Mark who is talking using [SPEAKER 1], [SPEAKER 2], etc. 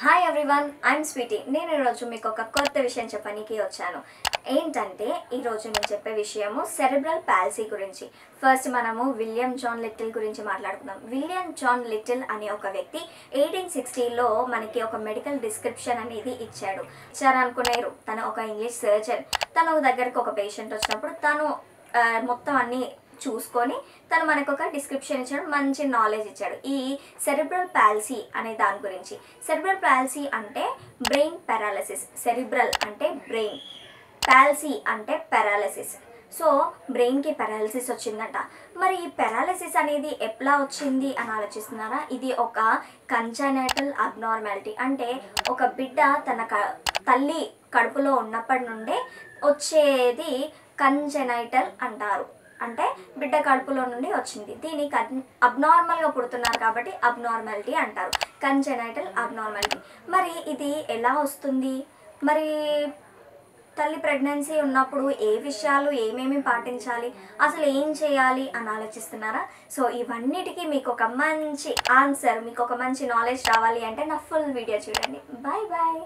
[SPEAKER 1] Hi everyone, I'm Sweety. నేను ఈరోజు మీకు ఒక కొత్త విషయం చెప్పడానికి వచ్చాను. ఏంటంటే ఈరోజు నేను చెప్పే విషయము సెరెబ్రల్ పాల్సీ గురించి. ఫస్ట్ మనము విలియం జాన్ లిటిల్ గురించి మాట్లాడుకుందాం. విలియం జాన్ లిటిల్ అనే ఒక వ్యక్తి 1860లో మనకి ఒక మెడికల్ డిస్క్రిప్షన్ అనేది ఇచ్చారనుకునేరు. తను ఒక ఇంగ్లీష్ సర్జన్. తను దగ్గరకు ఒక పేషెంట్ వచ్చినప్పుడు తను మొత్తం అన్నీ చూసుకొని తను మనకు ఒక డిస్క్రిప్షన్ ఇచ్చాడు, మంచి నాలెడ్జ్ ఇచ్చాడు ఈ సెరిబ్రల్ పాల్సీ అనే దాని గురించి. సెరిబ్రల్ పాల్సీ అంటే బ్రెయిన్ పారాలసిస్. సెరిబ్రల్ అంటే బ్రెయిన్, పాల్సీ అంటే పారాలసిస్. సో బ్రెయిన్కి పారాలసిస్ వచ్చిందట. మరి ఈ పారాలసిస్ అనేది ఎట్లా వచ్చింది అని ఆలోచిస్తున్నారా? ఇది ఒక కంజనైటల్ అబ్నార్మాలిటీ. అంటే ఒక బిడ్డ తన తల్లి కడుపులో ఉన్నప్పటి నుండే వచ్చేది కంజనైటల్ అంటారు. అంటే బిడ్డ కడుపులో నుండి వచ్చింది. దీన్ని అబ్నార్మల్గా పుడుతున్నారు కాబట్టి అబ్నార్మాలిటీ అంటారు, కంజనైటల్ అబ్నార్మాలిటీ. మరి ఇది ఎలా వస్తుంది? మరి తల్లి ప్రెగ్నెన్సీ ఉన్నప్పుడు ఏ విషయాలు ఏమేమి పాటించాలి, అసలు ఏం చేయాలి అని ఆలోచిస్తున్నారా? సో ఇవన్నిటికీ మీకు ఒక మంచి ఆన్సర్, మీకు ఒక మంచి నాలెడ్జ్ రావాలి అంటే నా ఫుల్ వీడియో చూడండి. Bye bye.